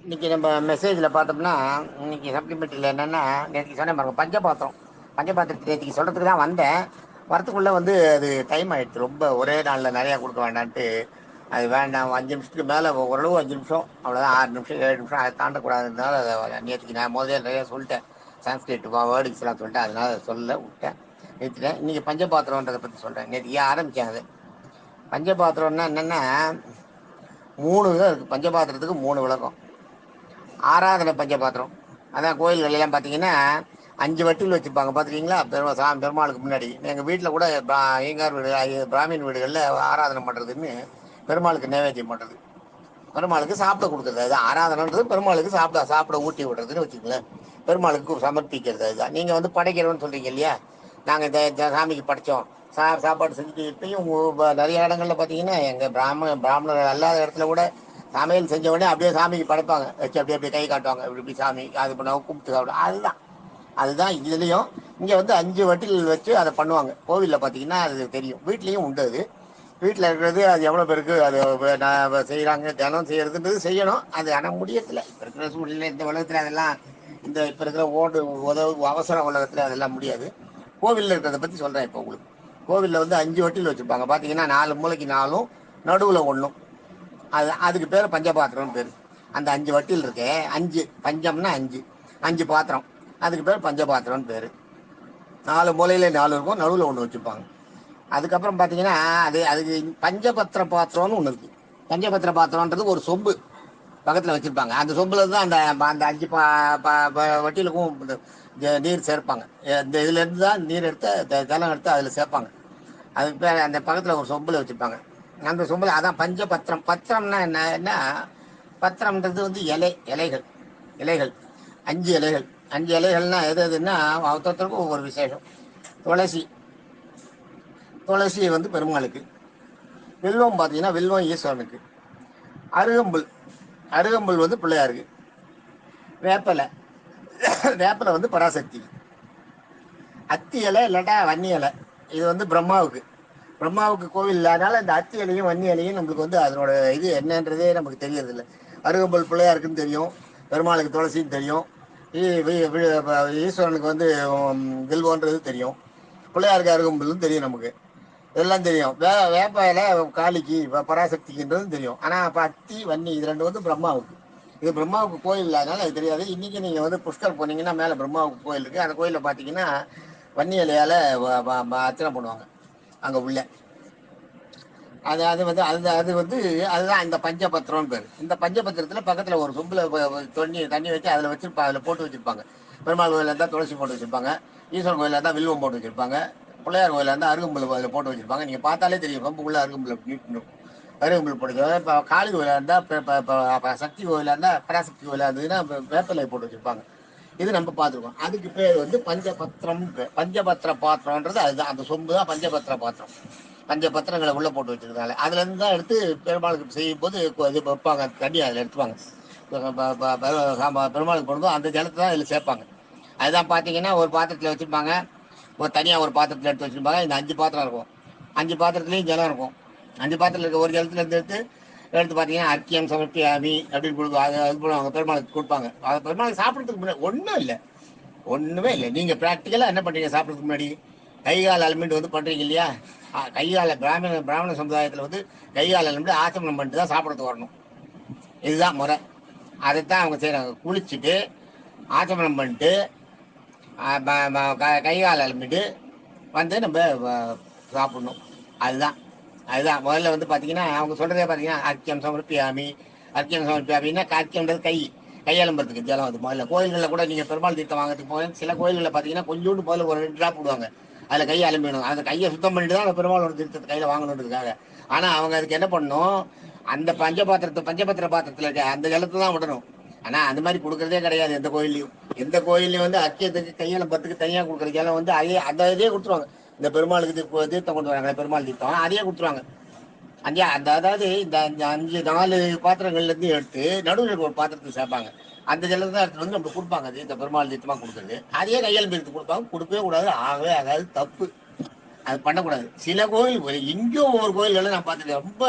இன்னைக்கு நம்ம மெசேஜில் பார்த்தோம்னா, இன்னைக்கு சப்ளிமெண்ட்ரியில் என்னென்னா, நேற்றுக்கு சொன்னேன் பாருங்க, பஞ்சபாத்திரம். பஞ்சபாத்திரத்தை நேற்றுக்கு சொல்கிறதுக்கு தான் வந்தேன். வரத்துக்குள்ளே வந்து அது டைம் ஆகிடுச்சு. ரொம்ப ஒரே நாளில் நிறையா கொடுக்க வேண்டான்ட்டு, அது வேண்டாம் 5 நிமிஷத்துக்கு மேலே ஓரளவு 5 நிமிஷம் அவ்வளோதான், 6 நிமிஷம் 7 நிமிஷம் அதை தாண்டக்கூடாதுனால நேற்றுக்கு நான் முதல்ல நிறையா சொல்லிட்டேன். சான்ஸ்கிரிட் வேர்டிங்ஸ்லாம் சொல்லிட்டேன், அதனால அதை சொல்ல விட்டேன், நிறுத்திட்டேன். இன்றைக்கி பஞ்சபாத்திரன்றதை பற்றி சொல்கிறேன். நேற்றுக்கு ஏன் ஆரம்பித்தேன் அது. பஞ்சபாத்திரம்னா என்னென்னா 3 தான் இருக்குது. பஞ்சபாத்திரத்துக்கு 3 விளக்கம். ஆராதனை பஞ்சபாத்திரம், அதான் கோயில்கள் எல்லாம் பார்த்தீங்கன்னா 5 வட்டில் வச்சுருப்பாங்க பார்த்துருக்கீங்களா? பெருமாளுக்கு முன்னாடி. எங்கள் வீட்டில் கூட ஐயங்கார் வீடு, பிராமின் வீடுகளில் ஆராதனை பண்ணுறதுன்னு பெருமாளுக்கு நைவேத்தியம் பண்ணுறது, பெருமாளுக்கு சாப்பிட கொடுக்குறது. அதுதான் ஆராதனைன்றது. பெருமாளுக்கு சாப்பிட ஊட்டி விடுறதுன்னு வச்சுங்களேன். பெருமாளுக்கு சமர்ப்பிக்கிறது. அதுதான். நீங்கள் வந்து படைக்கிறோன்னு சொல்கிறீங்க இல்லையா? நாங்கள் இந்த சாமிக்கு படைத்தோம், சாப்பாடு செஞ்சுட்டு. இப்பயும் நிறைய இடங்கள்ல பார்த்தீங்கன்னா, எங்கள் பிராமணர் அல்லாத இடத்துல கூட சமையல் செஞ்ச உடனே அப்படியே சாமிக்கு படைப்பாங்க. வச்சு அப்படியே அப்படியே கை காட்டுவாங்க, இப்படி இப்படி சாமி அது பண்ண கும்பிட்டு சாப்பிடும். அதுதான் இதுலேயும். இங்கே வந்து 5 வட்டில் வச்சு அதை பண்ணுவாங்க. கோவிலில் பார்த்தீங்கன்னா அது தெரியும். வீட்லேயும் உண்டு அது. வீட்டில் இருக்கிறது அது எவ்வளோ பேருக்கு அது செய்கிறாங்க, தினம் செய்கிறதுன்றது செய்யணும். அது ஆனால் முடியறதில்ல. இப்போ இருக்கிற சூழ்நிலை இந்த உலகத்தில் அதெல்லாம், இந்த இப்போ இருக்கிற அவசர உலகத்தில் அதெல்லாம் முடியாது. கோவிலில் இருக்கிறத பற்றி சொல்கிறேன் இப்போ உங்களுக்கு. கோவிலில் வந்து 5 வட்டில் வச்சுருப்பாங்க பார்த்தீங்கன்னா, 4 மூளைக்கு 4ம் நடுவில் 1. அதுக்கு பேர் பஞ்சபாத்திரம்னு பேர். அந்த 5 வட்டில் இருக்கே, 5 பஞ்சம்னா 5 பாத்திரம், அதுக்கு பேர் பஞ்சபாத்திரம்னு பேர். 4 மூலையில 4 இருக்கும், நடுவில் 1 வச்சுருப்பாங்க. அதுக்கப்புறம் பார்த்தீங்கன்னா அதுக்கு பஞ்சபத்திர பாத்திரம்னு ஒன்று இருக்குது. பஞ்சபத்திர பாத்திரம்ன்றது ஒரு சொம்பு பக்கத்தில் வச்சுருப்பாங்க. அந்த சொம்பில் தான் அந்த அந்த 5 வட்டிலுக்கும் நீர் சேர்ப்பாங்க. இந்த இதுலேருந்து தான் நீர் எடுத்து ஜலம் எடுத்து அதில் சேர்ப்பாங்க. அதுக்கு பேர் அந்த பக்கத்தில் ஒரு சொம்பில் வச்சுருப்பாங்க. அந்த சொம்பில் அதான் பஞ்சபத்திரம். பத்திரம்னா என்ன, பத்திரம்ன்றது வந்து இலைகள் 5 இலைகள். 5 இலைகள்னா எதுன்னா ஒருத்தருக்கும் ஒவ்வொரு விசேஷம். துளசி வந்து பெருமாளுக்கு. வில்வம் பார்த்தீங்கன்னா வில்வம் ஈஸ்வரனுக்கு. அருகம்புல் வந்து பிள்ளையாருக்கு. வேப்பலை வந்து பராசக்தி. அத்தி இலை இல்லாட்டா வன்னி இலை, இது வந்து பிரம்மாவுக்கு கோவில் இல்லாதனால இந்த அத்தி இலையும் வன்னி இலையும் நம்மளுக்கு வந்து அதனோட இது என்னன்றதே நமக்கு தெரியறதில்லை. அருகம்புல் பிள்ளையாருக்குன்னு தெரியும், பெருமாளுக்கு துளசின்னு தெரியும், ஈஸ்வரனுக்கு வந்து வில்வன்றது தெரியும், பிள்ளையாருக்கு அருகம்புல்னு தெரியும். நமக்கு இதெல்லாம் தெரியும். வேப்ப இலை காளிக்கு பராசக்திக்குன்றதும் தெரியும். ஆனால் அப்போ அத்தி வன்னி இது 2 வந்து பிரம்மாவுக்கு. இது பிரம்மாவுக்கு கோயில் இல்லாதனால அது தெரியாது. இன்றைக்கி நீங்கள் வந்து புஷ்கர் போனீங்கன்னா மேலே பிரம்மாவுக்கு கோயில் இருக்குது. அந்த கோயிலில் பார்த்தீங்கன்னா வன்னி இலையால் அர்ச்சனை பண்ணுவாங்க அங்கே உள்ள. அது வந்து அதுதான் இந்த பஞ்சபத்திரம்னு பேர். இந்த பஞ்சபத்திரத்தில் பக்கத்தில் ஒரு சொம்பில் தண்ணி வச்சு அதில் அதில் போட்டு வச்சுருப்பாங்க. பெருமாள் கோயிலில் இருந்தால் துளசி போட்டு வச்சுருப்பாங்க, ஈஸ்வரன் கோயிலில் இருந்தால் வில்வம் போட்டு வச்சுருப்பாங்க, பிள்ளையார் கோயிலில் இருந்தால் அருகம்புல் அதில் போட்டு வச்சுருப்பாங்க. நீங்கள் பார்த்தாலே தெரியும் பம்புக்குள்ளே அருகம்புல் நீட்டணும். அருகம்புல் போட்டு இப்போ காளி கோயிலாக இருந்தால், சக்தி கோயிலாக இருந்தால், பராசக்தி கோயிலாக இருந்ததுன்னா வேப்பலை போட்டு வச்சுருப்பாங்க. இது நம்ம பார்த்துருக்கோம். அதுக்கு பேர் வந்து பஞ்சபத்திரம். பஞ்சபத்திர பாத்திரம்ன்றது அதுதான். அந்த சொம்பு தான் பஞ்சபத்திர பாத்திரம். 5 பத்திரங்களை உள்ளே போட்டு வச்சுருந்தாங்க. அதுலேருந்து தான் எடுத்து பெருமாளுக்கு செய்யும் போது இது வைப்பாங்க. தண்ணி அதில் எடுத்துவாங்க. பெருமாளுக்கு போடும்போது அந்த ஜலத்தை தான் இதில் சேர்ப்பாங்க. அதுதான் பார்த்தீங்கன்னா ஒரு பாத்திரத்தில் வச்சுருப்பாங்க, தனியாக ஒரு பாத்திரத்தில் எடுத்து வச்சுருப்பாங்க. இந்த 5 பாத்திரம் இருக்கும். 5 பாத்திரத்துலேயும் ஜலம் இருக்கும். 5 பாத்திரத்தில் இருக்க ஒரு ஜலத்தில் எடுத்து பார்த்தீங்கன்னா அர்க்கியம் சமர்ப்பியாமி அப்படின்னு கொடுப்பாங்க. அது பண்ணுவாங்க, பெருமாளுக்கு கொடுப்பாங்க. அதை பெருமாளுக்கு சாப்பிட்றதுக்கு முன்னாடி ஒன்றுமே இல்லை. நீங்கள் ப்ராக்டிக்கலாக என்ன பண்ணுறீங்க? சாப்பிட்றதுக்கு முன்னாடி கைகால் அலமிட்டு வந்து பண்ணுறீங்க இல்லையா? கைகால பிராமண சமுதாயத்தில் வந்து கைகால் அலமிட்டு ஆச்சமனம் பண்ணிட்டு தான் சாப்பிட்றதுக்கு வரணும். இதுதான் முறை. அதைத்தான் அவங்க செய்கிறாங்க. குளிச்சுட்டு ஆச்சமனம் பண்ணிட்டு கைகால் அலமிட்டு வந்து நம்ம சாப்பிடணும். அதுதான் முதல்ல வந்து பார்த்தீங்கன்னா அவங்க சொல்கிறதே பார்த்தீங்கன்னா அர்க்கியம் சமர்ப்பியாமின்னா அர்க்கியம்ன்றது கையலம்புறதுக்கு ஜலம். அது முதல்ல கோயில்களில் கூட நீங்கள் பெருமாள் தீர்த்தம் வாங்கிறதுக்கு போய் சில கோயில்களில் பார்த்தீங்கன்னா கொஞ்சோண்டு முதல்ல ஒரு 2 ட்ராப் போடுவாங்க. அதில் கையை அலம்பிடணும். அந்த கையை சுத்தம் பண்ணிட்டு தான் அந்த பெருமாளோட தீர்த்தத்தை கையில் வாங்கணுன்றதுக்காக. ஆனால் அவங்க அதுக்கு என்ன பண்ணணும், அந்த பஞ்சபத்திர பாத்திரத்தில் இருக்க அந்த ஜலத்தை தான் விடணும். ஆனால் அந்த மாதிரி கொடுக்குறதே கிடையாது எந்த கோயிலையும் வந்து அக்கியத்துக்கு கையலம்பத்துக்கு தனியாக கொடுக்குற ஜலம் வந்து அந்த இதே கொடுத்துருவாங்க. இந்த பெருமாளுக்கு தீர்த்தம் கொண்டு வராங்க, பெருமாள் தீர்த்தம் அதையே கொடுத்துருவாங்க. அதாவது இந்த 4 பாத்திரங்கள்லேருந்து எடுத்து நடுவில் ஒரு பாத்திரத்தை சேர்ப்பாங்க. அந்த ஜலத்தை தான் எடுத்து வந்து நம்ம கொடுப்பாங்க. அது இந்த பெருமாள் தீர்த்தமாக கொடுக்குறது. அதையே கையெழும்பு எடுத்து கொடுப்பாங்க. கொடுக்கவே கூடாது, ஆகவே ஆகாது, தப்பு. அது பண்ணக்கூடாது. சில கோயில் எங்கேயோ ஒவ்வொரு கோயில்களும் நான் பார்த்துருக்கேன். ரொம்ப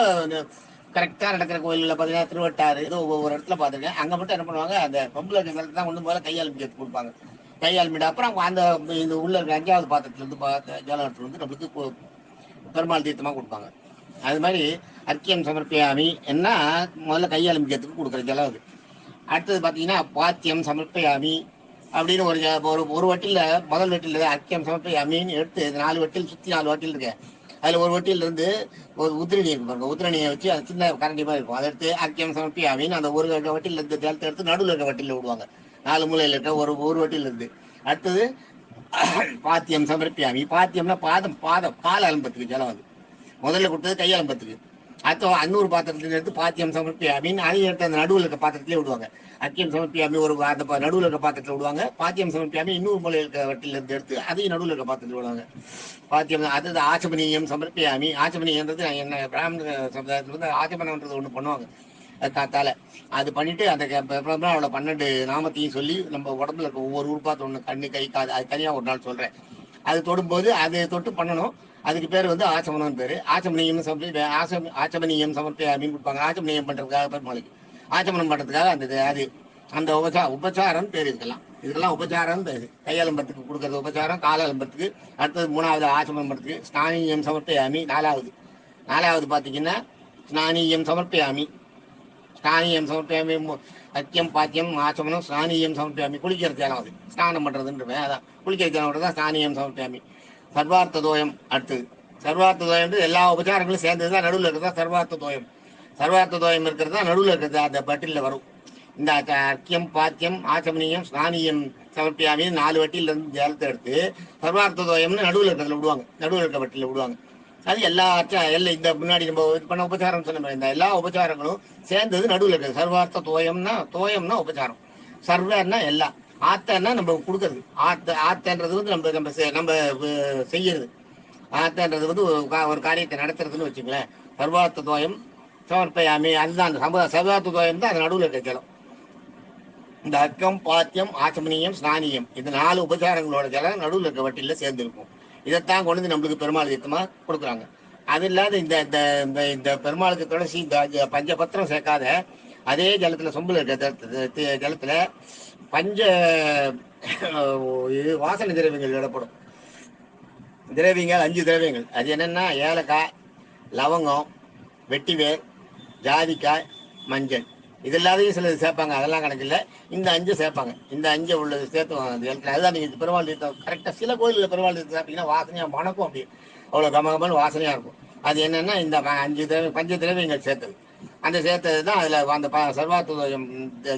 கரெக்டாக நடக்கிற கோயில்களில் பார்த்தீங்கன்னா திருவட்டாறு ஏதோ ஒவ்வொரு இடத்துல பார்த்துருக்கேன். அங்கே மட்டும் என்ன பண்ணுவாங்க, அந்த பொம்பளை இருக்கிறது தான் ஒன்று போல கையால் மிச்சத்து கொடுப்பாங்க. கையால் மீட்டு அப்புறம் அந்த இந்த உள்ள இருக்க 5வது பாத்திரத்துலேருந்து ஜலம் எடுத்து வந்து நம்மளுக்கு பெருமாள் தீர்த்தமாக கொடுப்பாங்க. அது மாதிரி அர்க்கியம் சமர்ப்பியாமி என்ன முதல்ல கையால் மிச்சத்துக்கு கொடுக்குற ஜலம் அது. அடுத்தது பார்த்தீங்கன்னா பாத்தியம் சமர்ப்பயாமி அப்படின்னு ஒரு வட்டியில் முதல் வட்டியில் அர்க்கியம் சமர்ப்பயாமின்னு எடுத்து 4 வட்டில் சுற்றி 4 வட்டில் இருக்கு. அதில் ஒரு வட்டியில் இருந்து ஒரு உதிரணி இருக்கு பாருங்க, உதிரணியை வச்சு அது சின்ன கரண்டி மாதிரி இருக்கும். அதை எடுத்து அர்க்கியம் சமர்ப்பயாமின்னு அந்த ஒரு வட்டியில் இருந்து ஜலத்தை எடுத்து நடுவில் இருக்க வட்டியில் விடுவாங்க. 4 மூலையில் இருக்க ஒரு வட்டியில் இருந்து. அடுத்தது பாத்தியம் சமர்ப்பியாமி. பாத்தியம்னா பாதம் கால் அலம்பத்துக்கு ஜலம். அது முதல்ல கொடுத்தது கை அலம்பத்துக்கு. அடுத்த அன்னூறு பாத்திரத்துல எடுத்து பாத்தியம் சமர்ப்பியாமின்னு அதையும் எடுத்து அந்த நடுவில் இருக்க பாத்திரத்திலே விடுவாங்க. அக்கியம் சமர்ப்பியாமி ஒரு அந்த நடுவில் இருக்க பாத்திரத்தில் விடுவாங்க. பாத்தியம் சமர்ப்பியாமி இன்னொரு மூலையில் இருக்க வட்டில இருந்து எடுத்து அதையும் நடுவில் இருக்க பாத்திரத்தில் விடுவாங்க. பாத்தியம் அது ஆச்சமனியம் சமர்ப்பியாமி. ஆச்சமனியன்றது என்ன பிராமண சமுதாயத்தில் வந்து ஆச்சமனம்ன்றது ஒன்று பண்ணுவாங்க காத்தால. அது பண்ணிட்டு அந்த அவளை 12 நாமத்தையும் சொல்லி நம்ம உடம்புல இருக்க ஒவ்வொரு உறுப்பாத்த ஒன்று கண்ணு கை காது அது தனியாக ஒரு நாள் சொல்றேன். அது தொடும்போது அதை தொட்டு பண்ணணும். அதுக்கு பேர் வந்து ஆச்சமனம் பேர். ஆச்சமனியம் ஆச்சமனியம் சமர்ப்பியாமின்னு கொடுப்பாங்க. ஆச்சமனியம் பண்றதுக்காக பெருமாளுக்கு ஆச்சமனம் பண்றதுக்காக அது அந்த உபச்சாரம் பேர். இதுக்கெல்லாம் உபச்சாரம் பேர். கையலம்பத்துக்கு கொடுக்கறது உபச்சாரம், காலலம்பத்துக்கு. அடுத்தது 3வது ஆச்சமனம் பண்றதுக்கு ஸ்நானியம் சமர்ப்பியாமி. 4வது பார்த்தீங்கன்னா ஸ்நானியம் சமர்ப்பியாமி. ஸ்நானியம் சமர்ப்பியாமி அக்கியம் பாத்தியம் ஆச்சமனம் ஸ்நானியம் சமர்ப்பியாமி. குளிக்கிற ஜலம் அது ஸ்நானம் பண்றதுன்ற அதான் குளிக்கிற ஜலம் தான் ஸ்நானியம் சமர்ப்பியாமி. சர்வார்த்த தோயம். அடுத்தது சர்வார்த்த தோயம் எல்லா உபச்சாரங்களும் சேர்ந்தது தான் நடுவில் இருக்கிறதா சர்வார்த்த தோயம். சர்வார்த்த தோயம் இருக்கிறது தான் நடுவில் இருக்கிறது அந்த பட்டியலில் வரும். இந்த அர்க்கியம் பாத்தியம் ஆச்சமனியம் ஸ்நானியம் சமர்ப்பியாமி 4 வட்டியில இருந்து ஜலத்தை எடுத்து சர்வார்த்த தோயம்னு நடுவில் இருக்கிறதுல விடுவாங்க. நடுவில் இருக்க வட்டியில் விடுவாங்க. அது எல்லாம் இந்த முன்னாடி நம்ம இது பண்ண உபச்சாரம் சொன்ன இந்த எல்லா உபச்சாரங்களும் சேர்ந்தது நடுவில் இருக்குது. சர்வார்த்த தோயம்னா உபச்சாரம். சர்வன்னா எல்லாம். ஆத்தன்னா நம்ம கொடுக்கறது. ஆத்தன்றது வந்து நம்ம செய்யறது. ஆத்தன்றது வந்து ஒரு காரியத்தை நடத்துறதுன்னு வச்சுங்களேன். சர்வார்த்த தோயம் சமர்ப்பயாமி அதுதான் அந்த சர்வார்த்த தோயம் தான் அது நடுவில் இருக்க ஜலம். இந்த அர்க்கம் பாத்தியம் ஆச்சமனியம் ஸ்நானியம் இந்த 4 உபச்சாரங்களோட ஜலம் நடுவில் இருக்க வட்டியில் சேர்ந்துருக்கும். இதைத்தான் கொண்டு வந்து நம்மளுக்கு பெருமாள் தீர்த்தமாக கொடுக்குறாங்க. அது இல்லாத இந்த பெருமாளுக்கு துளசி இந்த பஞ்சபத்திரம் சேர்க்காத அதே ஜலத்தில் சொம்பில் இருக்க ஜலத்தில் பஞ்ச வாசனை திரவியங்கள் இடப்படும். திரவியங்கள் 5 திரவியங்கள். அது என்னென்னா ஏலக்காய், லவங்கம், வெட்டிவேர், ஜாதிக்காய், மஞ்சள். இது எல்லாத்தையும் சிலது சேர்ப்பாங்க. அதெல்லாம் கணக்கு இல்லை. இந்த 5 சேர்ப்பாங்க. இந்த 5 உள்ளது சேர்த்துவாங்க அந்த இடத்துல. அதுதான் நீங்கள் பெருமாள் தீர்த்தம் கரெக்டாக சில கோயிலில் பெருமாள் தீர்த்தம் சாப்பிட்டீங்கன்னா வாசனையாக மணக்கும். அப்படி அவ்வளோ கமகமான வாசனையாக இருக்கும். அது என்னென்னா இந்த 5 பஞ்ச திரவியங்கள் சேர்த்தது. அந்த சேர்த்தது தான் அதில் அந்த சர்வார்த்த தோயம்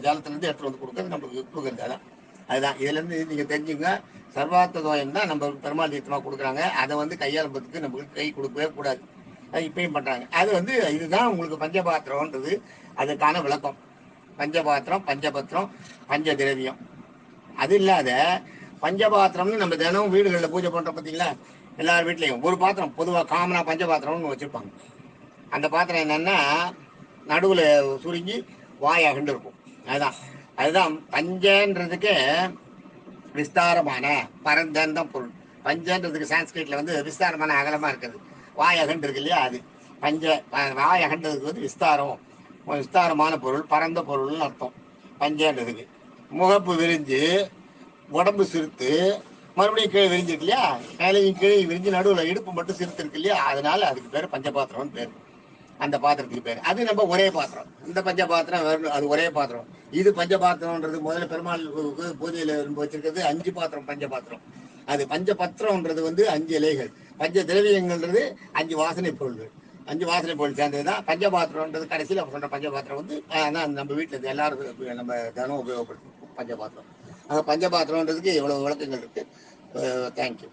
ஜலத்துலேருந்து எடுத்துகிட்டு வந்து கொடுக்குறது நம்மளுக்கு கொடுக்குறது. அதுதான் இதுலேருந்து நீங்கள் தெரிஞ்சுங்க. சர்வார்த்த தோயம் தான் நம்ம பெருமாள் தீர்த்தமாக கொடுக்குறாங்க. அதை வந்து கையாளம்பத்துக்கு நம்மளுக்கு கை கொடுக்கவே கூடாது. அது இப்பயும் பண்ணுறாங்க. அது வந்து இதுதான் உங்களுக்கு பஞ்சபாத்திரம்ன்றது அதுக்கான விளக்கம். பஞ்சபாத்திரம், பஞ்சபத்திரம், பஞ்ச திரவியம். அது இல்லாத பஞ்சபாத்திரம்னு நம்ம தினமும் வீடுகளில் பூஜை பண்ணுறோம் பார்த்தீங்களா. எல்லார் வீட்லேயும் ஒரு பாத்திரம் பொதுவாக காமனாக பஞ்சபாத்திரம்னு வச்சுருப்பாங்க. அந்த பாத்திரம் என்னென்னா நடுவில் சுருங்கி வாய் அகண்டு இருக்கும். அதுதான் பஞ்சன்றதுக்கு விஸ்தாரமான பரந்தந்த பொருள். பஞ்சன்றதுக்கு சான்ஸ்கிரிட்ல வந்து விஸ்தாரமான அகலமாக இருக்கிறது. வாய் அகண்டு இருக்கு இல்லையா, அது பஞ்ச. வாய் அகண்டதுக்கு வந்து விஸ்தாரமான பொருள், பரந்த பொருள்னு அர்த்தம். பஞ்சன்றதுக்கு முகப்பு விரிஞ்சு உடம்பு சிறுத்து மறுபடியும் கீழே விரிஞ்சிருக்கு இல்லையா, மேலேயும் கீழே விரிஞ்சு நடுவில் இடுப்பு மட்டும் சிறுத்து இருக்கு இல்லையா, அதனால அதுக்கு பேர் பஞ்சபாத்திரம்னு பேர். அந்த பாத்திரத்துக்கு பேர். அது நம்ம ஒரே பாத்திரம். இந்த பஞ்சபாத்திரம் அது ஒரே பாத்திரம். இது பஞ்சபாத்திரம்ன்றது முதல்ல பெருமாள் பூஜையில வச்சிருக்கிறது 5 பாத்திரம் பஞ்சபாத்திரம். அது பஞ்சபத்திரம்ன்றது வந்து 5 இலைகள். பஞ்ச திரவியங்கள்ன்றது 5 வாசனை பொருள்கள். 5 வாசனை பொருள் சேர்ந்ததுதான் பஞ்சபாத்திரம்ன்றது. கடைசியில் அப்ப சொல்ற பஞ்சபாத்திரம் வந்து நம்ம வீட்டில் எல்லாரும் நம்ம தினம் உபயோகப்படுத்தும் பஞ்சபாத்திரம். அந்த பஞ்சபாத்திரம்ன்றதுக்கு இவ்வளவு விளக்கங்கள் இருக்கு. தேங்க்யூ.